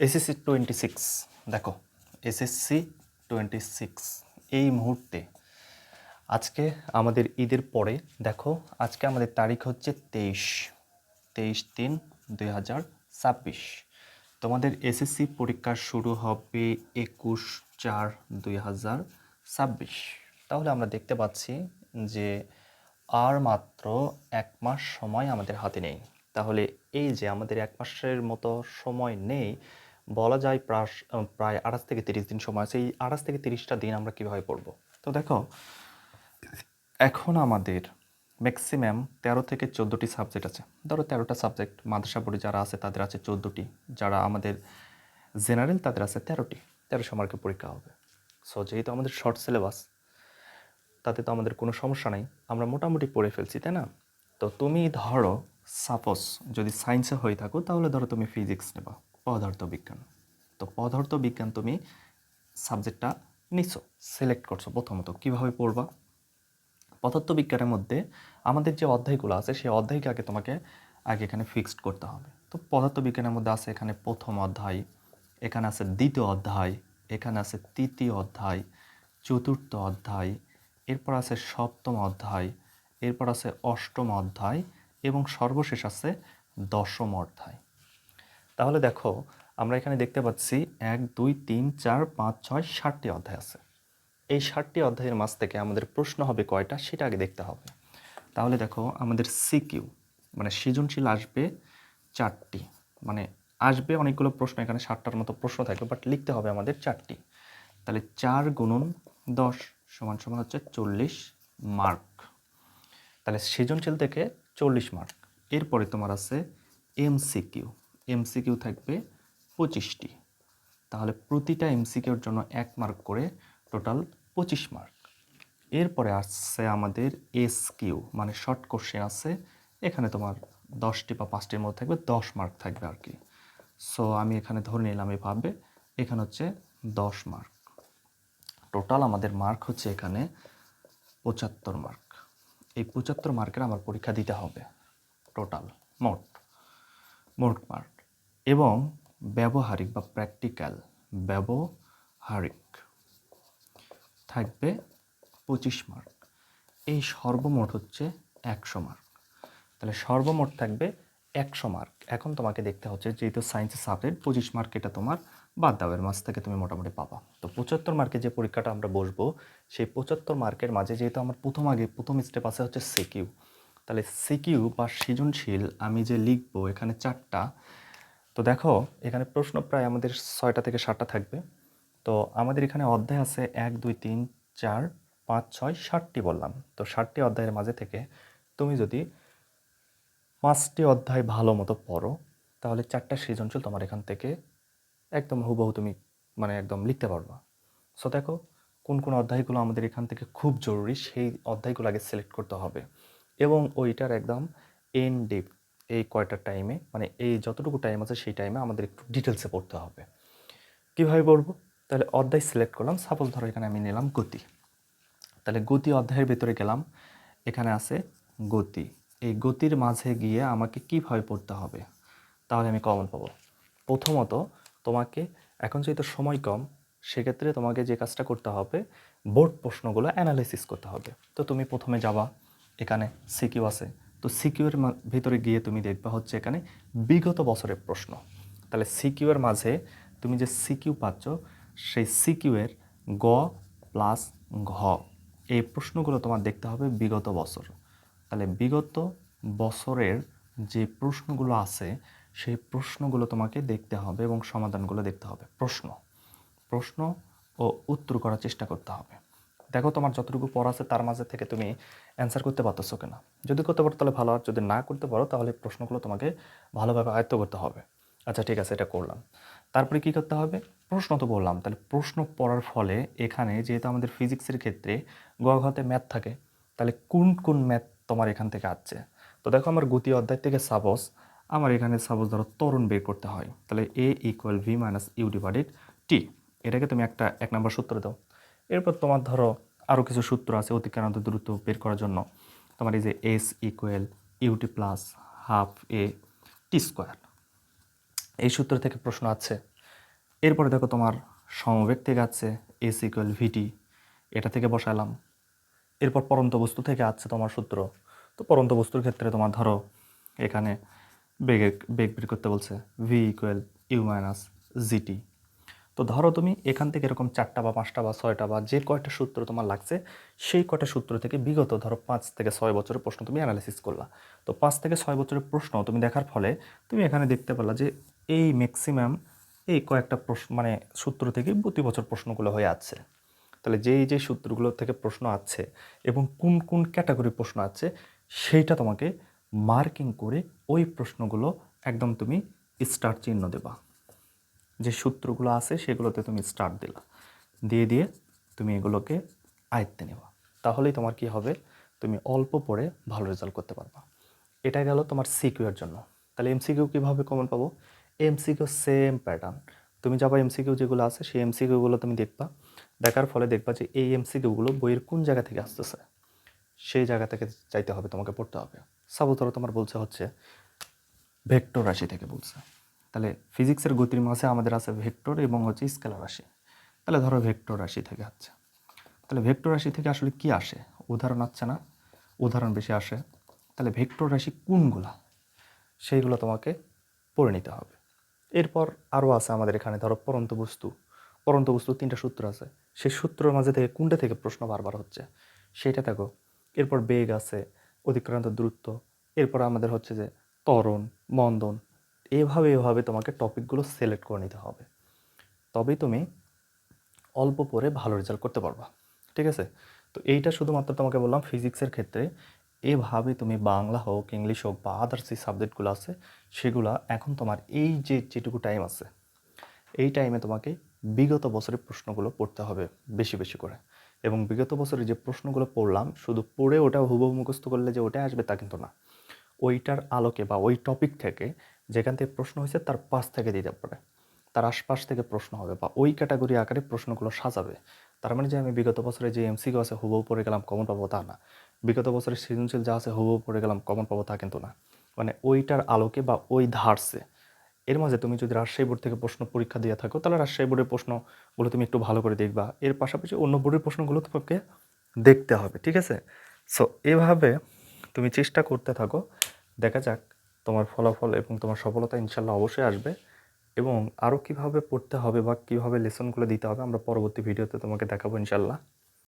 SSC 26 দেখো, SSC 26 এই মুহূর্তে আজকে আমাদের ঈদের পরে দেখো, আজকে আমাদের তারিখ হচ্ছে 23/3/2026। তোমাদের এসএসসি পরীক্ষা শুরু হবে 21/4/2026। তাহলে আমরা দেখতে পাচ্ছি যে আর মাত্র 1 মাস সময় আমাদের হাতে নেই। তাহলে এই যে আমাদের 1 মাসের মতো সময় নেই, বলা যায় প্রায় 28 থেকে 30 দিন সময় আছে। এই 28 থেকে 30টা দিন আমরা কীভাবে পড়ব? তো দেখো, এখন আমাদের ম্যাক্সিমাম 13 থেকে 14টি সাবজেক্ট আছে। ধরো 13টা সাবজেক্ট, মাদ্রাসা বোর্ডে যারা আছে তাদের আছে 14টি, যারা আমাদের জেনারেল তাদের আছে 13টি। 1300 মার্কের পরীক্ষা হবে। সো যেহেতু আমাদের শর্ট সিলেবাস, তাতে তো আমাদের কোনো সমস্যা নাই, আমরা মোটামুটি পড়ে ফেলছি, তাই না? তো তুমি ধরো সাপোজ যদি সায়েন্সে হয়ে থাকো, তাহলে ধরো তুমি ফিজিক্স নেবা, পদার্থ বিজ্ঞান। তো পদার্থ বিজ্ঞান তুমি সাবজেক্টটা নিছো, সিলেক্ট করছো। প্রথমত কীভাবে পড়বা? পদার্থ বিজ্ঞানের মধ্যে আমাদের যে অধ্যায়গুলো আছে সেই অধ্যায়কে তোমাকে আগে এখানে ফিক্সড করতে হবে। তো পদার্থ বিজ্ঞানের মধ্যে আছে এখানে প্রথম অধ্যায়, এখানে আছে দ্বিতীয় অধ্যায়, এখানে আছে তৃতীয় অধ্যায়, চতুর্থ অধ্যায়, এরপর আছে সপ্তম অধ্যায়, এরপর আছে অষ্টম অধ্যায় এবং সর্বশেষ আছে দশম অধ্যায়। তাহলে দেখো, আমরা এখানে দেখতে পাচ্ছি 1 2 3 4 5 6 7টি অধ্যায় আছে। এই 7টি অধ্যায়ের মাঝ থেকে আমাদের প্রশ্ন হবে কয়টা সেটা আগে দেখতে হবে। তাহলে দেখো, আমাদের সিকিউ মানে সৃজনশীল আসবে 4টি, মানে আসবে অনেকগুলো প্রশ্ন, এখানে 7টার মতো প্রশ্ন থাকবে, বাট লিখতে হবে আমাদের 4টি। তাহলে 4 × 10 = হচ্ছে 40 মার্ক। তাহলে সৃজনশীল থেকে 40 মার্ক। এরপরে তোমার আছে এমসিকিউ, এমসিকিউ থাকবে 25টি। তাহলে প্রতিটা এমসিকিউর জন্য 1 মার্ক করে, টোটাল 25 মার্ক। এরপরে আসছে আমাদের এসকিউ মানে শর্ট কোশ্চেন আছে, এখানে তোমার 10টি বা 5টির মধ্যে থাকবে, 10 মার্ক থাকবে আর কি। সো আমি এখানে ধরে নিলাম এভাবে, এখানে হচ্ছে 10 মার্ক। টোটাল আমাদের মার্ক হচ্ছে এখানে 75 মার্ক। এই 75 মার্কের আমার পরীক্ষা দিতে হবে, টোটাল মোট মার্ক। এবং ব্যবহারিক বা প্র্যাকটিক্যাল ব্যবহারিক থাকবে 25 মার্ক। এই সর্বমোট হচ্ছে 100 মার্ক। তাহলে সর্বমোট থাকবে 100 মার্ক। এখন তোমাকে দেখতে হচ্ছে, যেহেতু সায়েন্সের সাবজেক্ট 25 মার্ক, এটা তোমার বাদ দাও, এর মাঝ থেকে তুমি মোটামুটি পাবা। তো 75 মার্কের যে পরীক্ষাটা আমরা বসবো, সেই 75 মার্কের মাঝে যেহেতু আমার প্রথম স্টেপ আছে হচ্ছে সিকিউ। তাহলে সিকিউ বা সৃজনশীল আমি যে লিখবো এখানে 4টা। তো দেখো, এখানে প্রশ্ন প্রায় আমাদের 6টা থেকে 7টা থাকবে। তো আমাদের এখানে অধ্যায় আছে 1 2 3 4 5 6 7টি বললাম। তো 7টি অধ্যায়ের মাঝে থেকে তুমি যদি 5টি অধ্যায় ভালো মতো পড়ো, তাহলে 4টা সৃজনশীল তোমার এখান থেকে একদম হুবহু তুমি মানে একদম লিখতে পারবা। সো দেখো, কোন কোন অধ্যায়গুলো আমাদের এখান থেকে খুব জরুরি, সেই অধ্যায়গুলো আগে সিলেক্ট করতে হবে। এবং ওইটার একদম এন ডিপ, এই কয়টা টাইমে, মানে এই যতটুকু টাইম আছে সেই টাইমে আমাদের একটু ডিটেলসে পড়তে হবে। কীভাবে পড়বো? তাহলে অধ্যায় সিলেক্ট করলাম, সাপোজ ধরো এখানে আমি নিলাম গতি। তাহলে গতি অধ্যায়ের ভেতরে গেলাম, এখানে আছে গতি। এই গতির মাঝে গিয়ে আমাকে কীভাবে পড়তে হবে, তাহলে আমি কমন পাবো। প্রথমত তোমাকে, এখন যেহেতু সময় কম, সেক্ষেত্রে তোমাকে যে কাজটা করতে হবে, বোর্ড প্রশ্নগুলো অ্যানালাইসিস করতে হবে। তো তুমি প্রথমে যাবা, এখানে সিকিউ আছে। তো সিকিউর ভিতরে গিয়ে তুমি দেখবা হচ্ছে এখানে বিগত বছরের প্রশ্ন। তাহলে সিকিউর মাঝে তুমি যে সিকিউ পাচ্ছ, সেই সিকিউয়ের গ প্লাস ঘ এই প্রশ্নগুলো তোমার দেখতে হবে বিগত বছর। তাহলে বিগত বছরের যে প্রশ্নগুলো আছে সেই প্রশ্নগুলো তোমাকে দেখতে হবে এবং সমাধানগুলো দেখতে হবে। প্রশ্ন ও উত্তর করার চেষ্টা করতে হবে। দেখো, তোমার যতটুকু পড়া আছে তার মাঝে থেকে তুমি অ্যান্সার করতে পারতেছো কিনা। যদি করতে পারো তাহলে ভালো, আর যদি না করতে পারো তাহলে প্রশ্নগুলো তোমাকে ভালোভাবে আয়ত্ত করতে হবে। আচ্ছা ঠিক আছে, এটা করলাম। তারপরে কি করতে হবে? প্রশ্ন তো বললাম, তাহলে প্রশ্ন পড়ার ফলে এখানে যেহেতু আমাদের ফিজিক্সের ক্ষেত্রে গ ঘতে ম্যাথ থাকে, তাহলে কোন কোন ম্যাথ তোমার এখান থেকে আসছে। তো দেখো, আমার গতি অধ্যায় থেকে সাপোজ আমার এখানে সাপোজ ধরো ত্বরণ বের করতে হয়, তাহলে A = v - u/t। এটাকে তুমি এক নম্বর সূত্র দাও। এরপর তোমার ধরো আরও কিছু সূত্র আছে অতিক্রান্ত দূরত্ব বের করার জন্য। তোমার এই যে S = ut + ½ a t²। এই সূত্র থেকে প্রশ্ন আছে। এরপরে দেখো তোমার সমবেগ থেকে আছে এস ইকুয়াল ভিটি, এটা থেকে বসালাম। এরপর পরন্ত বস্তু থেকে আছে তোমার সূত্র। তো পরন্ত বস্তুর ক্ষেত্রে তোমার ধরো এখানে বেগ বেগ বের করতে বলছে V equal U minus GT. তো ধরো তুমি এখান থেকে এরকম 4টা বা 5টা বা 6টা বা যে কয়টা সূত্র তোমার লাগছে সেই কয়টা সূত্র থেকে বিগত ধরো 5 থেকে 6 বছরের প্রশ্ন তুমি অ্যানালাইসিস করলা। তো 5 থেকে 6 বছরের প্রশ্ন তুমি দেখার ফলে তুমি এখানে দেখতে পেলা যে এই ম্যাক্সিমাম এই কয়েকটা প্রশ্ন মানে সূত্র থেকে প্রতি বছর প্রশ্নগুলো হয়ে আছে। তাহলে যে সূত্রগুলো থেকে প্রশ্ন আছে এবং কোন কোন ক্যাটাগরির প্রশ্ন আছে সেইটা তোমাকে মার্কিং করে ওই প্রশ্নগুলো একদম তুমি স্টার চিহ্ন দেবা। যে সূত্রগুলো আছে সেগুলোতে তুমি স্টার্ট দিলা, দিয়ে দিয়ে তুমি এগুলোকে আয়ত্তে নেবা। তাহলেই তোমার কি হবে, তুমি অল্প পড়ে ভালো রেজাল্ট করতে পারবা। এটা গেল তোমার সিকিউ এর জন্য। তাহলে এমসিকিউ কীভাবে কমন পাবো? MCQ same pattern. তুমি যাবা এমসিকিউ যেগুলো আছে সেই এমসিকিউগুলো তুমি দেখবা, দেখার ফলে দেখবা যে এই এমসিকিউগুলো বইয়ের কোন জায়গা থেকে আসতেছে, সেই জায়গা থেকে চাইতে হবে, তোমাকে পড়তে হবে। সাপোজ ধরো তোমার বলছে হচ্ছে ভেক্টর রাশি থেকে বলছে, তাহলে ফিজিক্সের গতির মাঝে আমাদের আছে ভেক্টর এবং হচ্ছে স্কেলার রাশি। তাহলে ধরো ভেক্টর রাশি থেকে আসছে, তাহলে ভেক্টর রাশি থেকে আসলে কি আসে? উদাহরণ আসছে না, উদাহরণ বেশি আসে। তাহলে ভেক্টর রাশি কোনগুলা সেইগুলো তোমাকে পড়ে নিতে হবে। এরপর আরও আছে আমাদের এখানে ধরো পরন্ত বস্তু। পরন্ত বস্তু 3টা সূত্র আছে, সেই সূত্রের মাঝে থেকে কোনটা থেকে প্রশ্ন বারবার হচ্ছে সেইটা দেখো। এরপর বেগ আছে, অতিক্রান্ত দূরত্ব, এরপর আমাদের হচ্ছে যে ত্বরণ, মন্দন। এভাবে তোমাকে টপিকগুলো সিলেক্ট করে নিতে হবে, তবেই তুমি অল্প পড়ে ভালো রেজাল্ট করতে পারবা। ঠিক আছে? তো এইটা শুধুমাত্র তোমাকে বললাম ফিজিক্সের ক্ষেত্রে। এভাবে তুমি বাংলা হোক, ইংলিশ হোক বা আদার্স যে সাবজেক্টগুলো আছে সেগুলা এখন তোমার এই যেটুকু টাইম আছে এই টাইমে তোমাকে বিগত বছরের প্রশ্নগুলো পড়তে হবে বেশি বেশি করে। এবং বিগত বছরে যে প্রশ্নগুলো পড়লাম শুধু পড়ে ওটা হুবহু মুখস্থ করলে যে ওটা আসবে তা কিন্তু না। ওইটার আলোকে বা ওই টপিক থেকে যেখান থেকে প্রশ্ন হয়েছে তার পাশ থেকে দিতে পারে, তার আশপাশ থেকে প্রশ্ন হবে বা ওই ক্যাটাগরি আকারে প্রশ্নগুলো সাজাবে। তার মানে যে আমি বিগত বছরে যে এমসিকিউ আছে হুবহু পড়ে গেলাম কমন পাবো তা না, বিগত বছরের সৃজনশীল যা আছে হুবহু পড়ে গেলাম কমন পাবো তা কিন্তু না। মানে ওইটার আলোকে বা ওই ধারসে এর মাঝে তুমি যদি রাজশাহী বোর্ড থেকে প্রশ্ন পরীক্ষা দিয়ে থাকো তাহলে রাজশাহী বোর্ডের প্রশ্নগুলো তুমি একটু ভালো করে দেখবা, এর পাশাপাশি অন্য বোর্ডের প্রশ্নগুলো তোমাকে দেখতে হবে। ঠিক আছে? সো এভাবে তুমি চেষ্টা করতে থাকো, দেখা যাক তোমার ফলাফল এবং তোমার সফলতা ইনশাল্লাহ অবশ্যই আসবে। এবং আরও কীভাবে পড়তে হবে বা কীভাবে লেসনগুলো দিতে হবে আমরা পরবর্তী ভিডিওতে তোমাকে দেখাবো ইনশাল্লাহ।